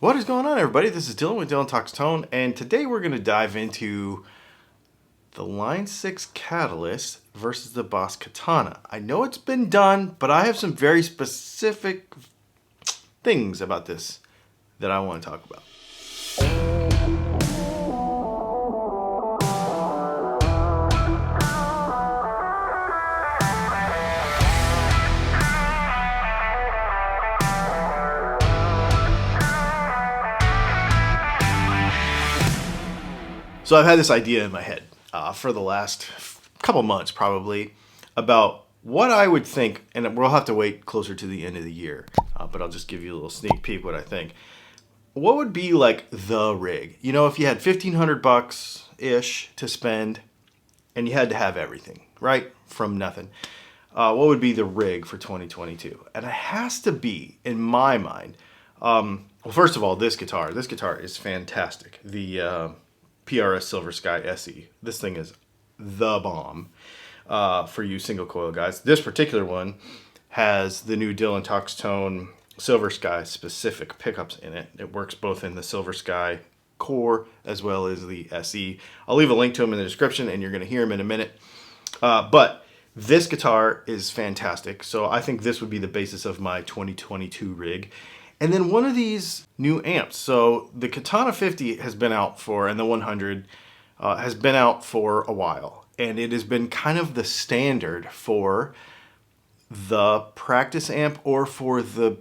What is going on, everybody? This is Dylan with Dylan Talks Tone, and today we're going to dive into the Line 6 Catalyst versus the Boss Katana. I know it's been done, but I have some very specific things about this that I want to talk about. So I've had this idea in my head for the last couple months probably about what I would think, and we'll have to wait closer to the end of the year, but I'll just give you a little sneak peek what I think. What would be like the rig? You know, if you had $1,500-ish to spend and you had to have everything, right? From nothing. What would be the rig for 2022? And it has to be, in my mind, well, first of all, this guitar is fantastic. The PRS Silver Sky SE. This thing is the bomb for you single coil guys. This particular one has the new Dylan Talks Tone Silver Sky specific pickups in it. It works both in the Silver Sky core as well as the SE. I'll leave a link to them in the description and you're going to hear them in a minute. But this guitar is fantastic. So I think this would be the basis of my 2022 rig. And then one of these new amps. So the Katana 50 has been out for, and the 100 has been out for a while. And it has been kind of the standard for the practice amp or for the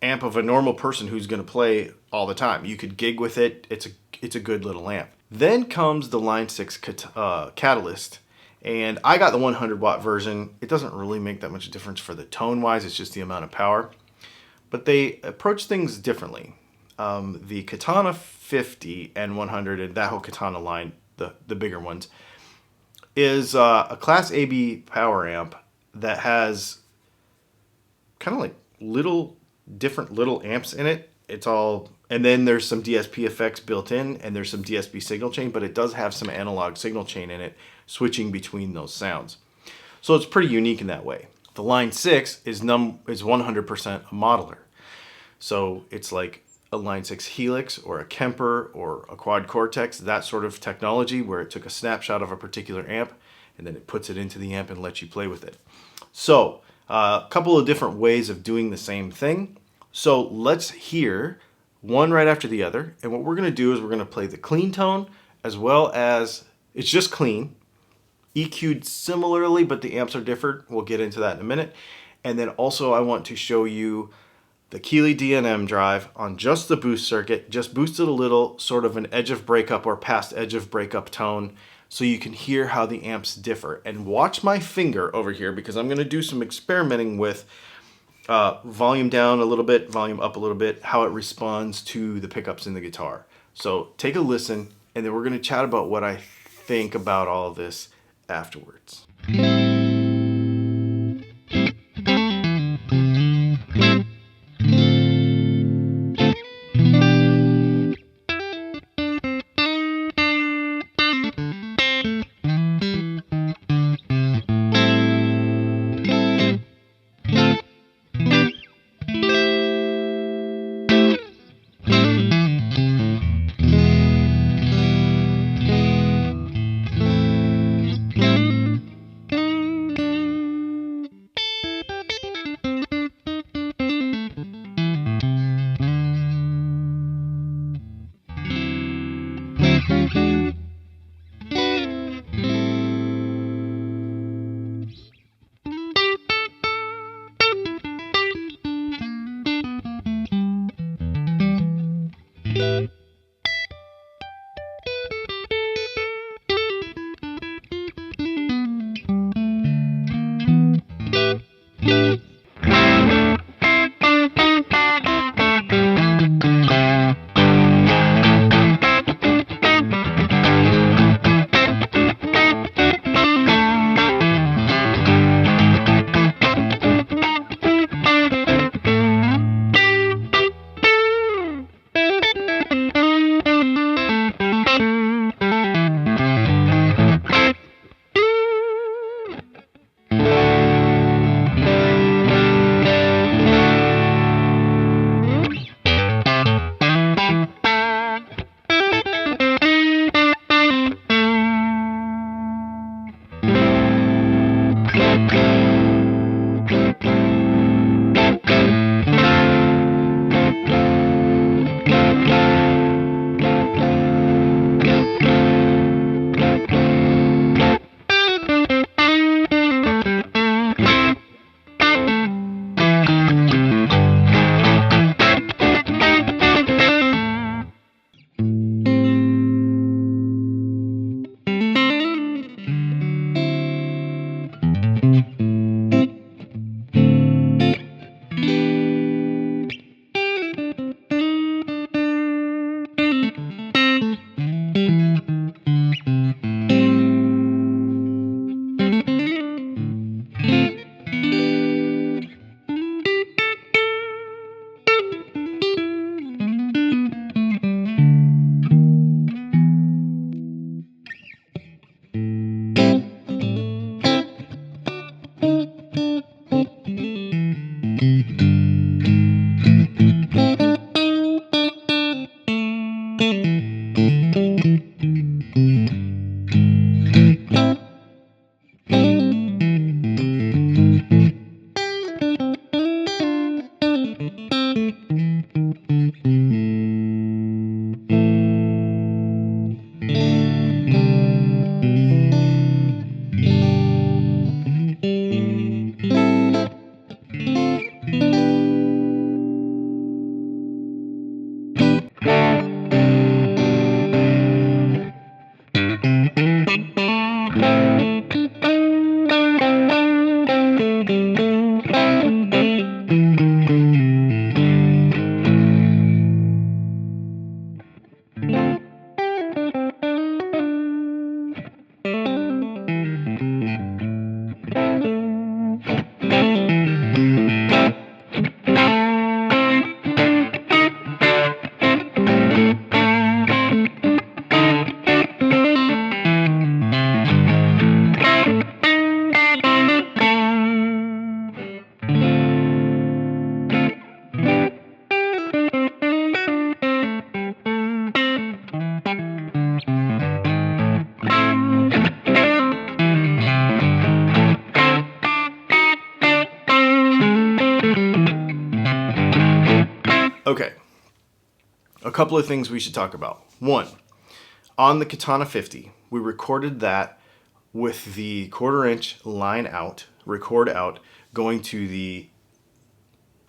amp of a normal person who's going to play all the time. You could gig with it. It's a good little amp. Then comes the Line 6 Catalyst. And I got the 100 watt version. It doesn't really make that much difference for the tone wise. It's just the amount of power. But they approach things differently. The Katana 50 and 100 and that whole Katana line, the bigger ones, is a Class AB power amp that has kind of like different little amps in it. It's all, and then there's some DSP effects built in, and there's some DSP signal chain, but it does have some analog signal chain in it, switching between those sounds. So it's pretty unique in that way. The Line 6 is 100% a modeler. So it's like a Line 6 Helix or a Kemper or a Quad Cortex, that sort of technology where it took a snapshot of a particular amp and then it puts it into the amp and lets you play with it. So a couple of different ways of doing the same thing. So let's hear one right after the other. And what we're going to do is we're going to play the clean tone as well as, it's just clean, EQ'd similarly, but the amps are different. We'll get into that in a minute. And then also I want to show you the Keeley D&M Drive on just the boost circuit, just boosted a little, sort of an edge of breakup or past edge of breakup tone, so you can hear how the amps differ. And watch my finger over here because I'm going to do some experimenting with volume down a little bit, volume up a little bit, how it responds to the pickups in the guitar. So take a listen, and then we're going to chat about what I think about all of this afterwards. A couple of things we should talk about. One, on the Katana 50, we recorded that with the 1/4" line out, record out, going to the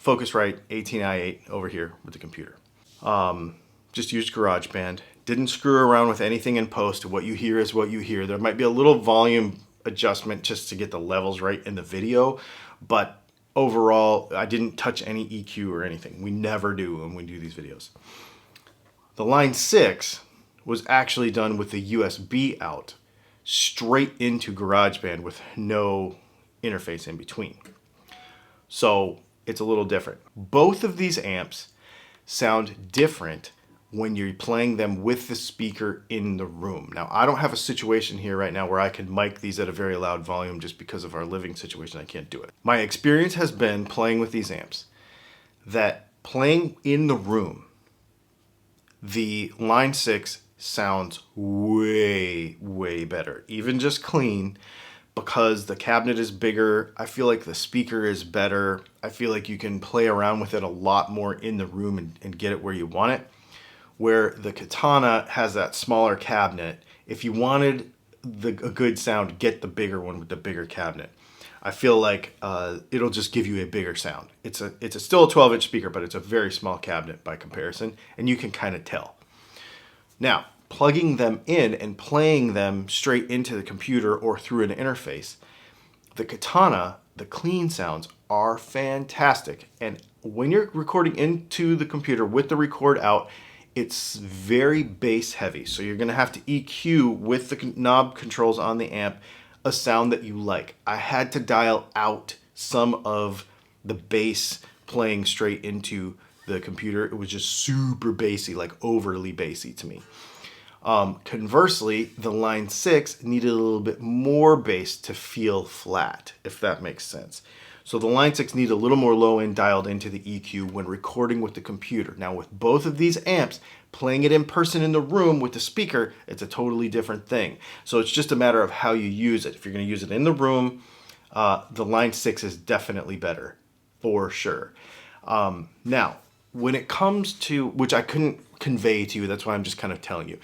Focusrite 18i8 over here with the computer. Just used GarageBand. Didn't screw around with anything in post. What you hear is what you hear. There might be a little volume adjustment just to get the levels right in the video, but overall, I didn't touch any EQ or anything. We never do when we do these videos. The Line 6 was actually done with the USB out, straight into GarageBand with no interface in between. So it's a little different. Both of these amps sound different when you're playing them with the speaker in the room. Now, I don't have a situation here right now where I can mic these at a very loud volume just because of our living situation. I can't do it. My experience has been playing with these amps that playing in the room, the Line 6 sounds way, way better. Even just clean, because the cabinet is bigger. I feel like the speaker is better. I feel like you can play around with it a lot more in the room and get it where you want it. Where the Katana has that smaller cabinet, if you wanted a good sound, get the bigger one with the bigger cabinet. I feel like it'll just give you a bigger sound. It's still a 12-inch speaker, but it's a very small cabinet by comparison, and you can kind of tell. Now, plugging them in and playing them straight into the computer or through an interface, the Katana, the clean sounds are fantastic. And when you're recording into the computer with the record out, it's very bass heavy. So you're gonna have to EQ with the knob controls on the amp a sound that you like. I had to dial out some of the bass playing straight into the computer. It was just super bassy, like overly bassy to me. Conversely, the Line 6 needed a little bit more bass to feel flat, if that makes sense. So the Line 6 needs a little more low end dialed into the EQ when recording with the computer. Now with both of these amps, playing it in person in the room with the speaker, it's a totally different thing. So it's just a matter of how you use it. If you're going to use it in the room, the Line 6 is definitely better, for sure. Now, when it comes to, which I couldn't convey to you, that's why I'm just kind of telling you.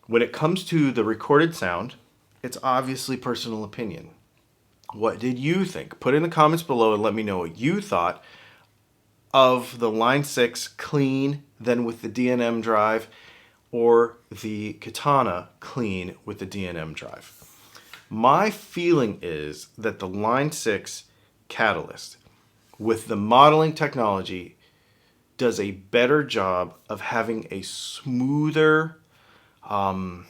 When it comes to the recorded sound, it's obviously personal opinion. What did you think? Put in the comments below and let me know what you thought of the Line 6 clean, then with the D&M Drive, or the Katana clean with the D&M Drive. My feeling is that the Line 6 Catalyst, with the modeling technology, does a better job of having a smoother, kind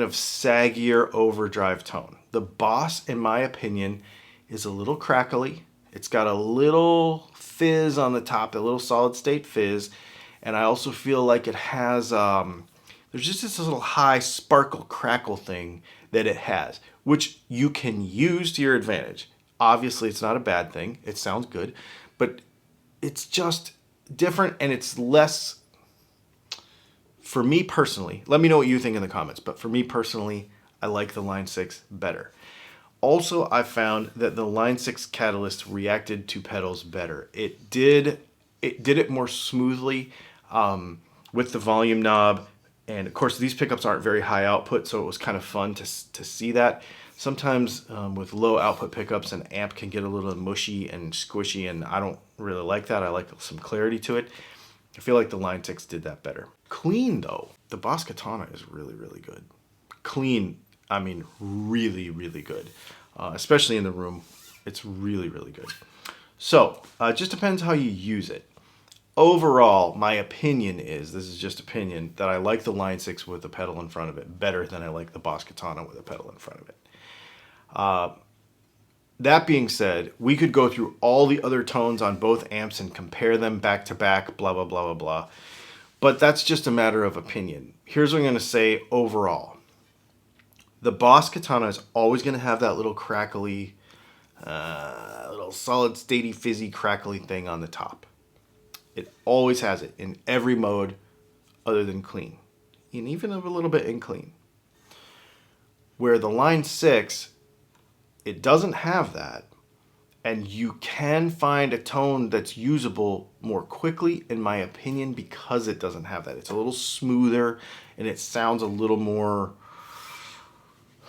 of saggier overdrive tone. The Boss, in my opinion, is a little crackly. It's got a little fizz on the top, a little solid state fizz. And I also feel like it has, there's just this little high sparkle crackle thing that it has, which you can use to your advantage. Obviously, it's not a bad thing. It sounds good, but it's just different and it's less, for me personally, let me know what you think in the comments, but for me personally, I like the Line 6 better. Also, I found that the Line 6 Catalyst reacted to pedals better. It did it more smoothly with the volume knob, and of course these pickups aren't very high output, so it was kind of fun to see that. Sometimes with low output pickups, an amp can get a little mushy and squishy, and I don't really like that. I like some clarity to it. I feel like the Line 6 did that better. Clean though, the Boss Katana is really, really good. Clean, I mean really, really good. Especially in the room, it's really, really good. So, it just depends how you use it. Overall, my opinion is, this is just opinion, that I like the Line 6 with the pedal in front of it better than I like the Boss Katana with a pedal in front of it. That being said, we could go through all the other tones on both amps and compare them back to back, blah, blah, blah, blah, blah. But that's just a matter of opinion. Here's what I'm going to say overall. The Boss Katana is always going to have that little crackly, little solid, statey, fizzy, crackly thing on the top. It always has it in every mode other than clean, and even a little bit in clean. Where the Line 6, it doesn't have that, And you can find a tone that's usable more quickly, in my opinion, because it doesn't have that. It's a little smoother and it sounds a little more...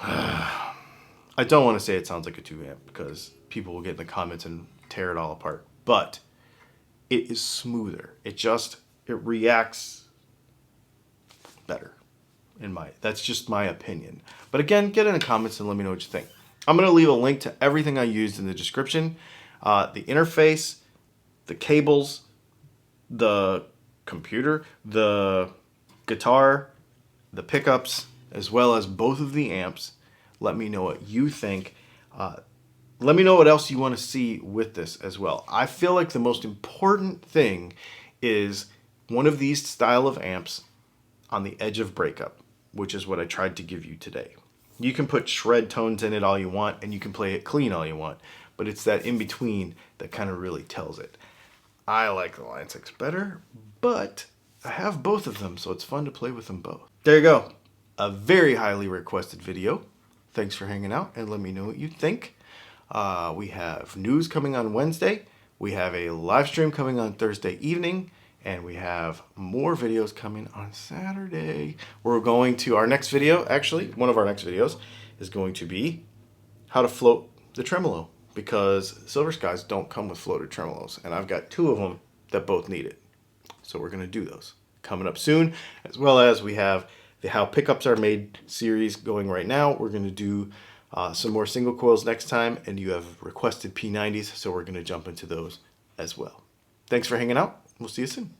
I don't want to say it sounds like a 2 amp because people will get in the comments and tear it all apart. But it is smoother. It reacts better. That's just my opinion. But again, get in the comments and let me know what you think. I'm going to leave a link to everything I used in the description. The interface, the cables, the computer, the guitar, the pickups, as well as both of the amps. Let me know what you think. Let me know what else you want to see with this as well. I feel like the most important thing is one of these style of amps on the edge of breakup, which is what I tried to give you today. You can put shred tones in it all you want, and you can play it clean all you want, but it's that in between that kind of really tells it. I like the Line 6 better, but I have both of them, so it's fun to play with them both. There you go. A very highly requested video. Thanks for hanging out, and let me know what you think. We have news coming on Wednesday. We have a live stream coming on Thursday evening. And we have more videos coming on Saturday. We're going to our next video, actually, one of our next videos is going to be how to float the tremolo, because Silver Skies don't come with floated tremolos, and I've got 2 of them that both need it. So we're going to do those coming up soon, as well as we have the How Pickups Are Made series going right now. We're going to do some more single coils next time, and you have requested P90s, so we're going to jump into those as well. Thanks for hanging out. We'll see you soon.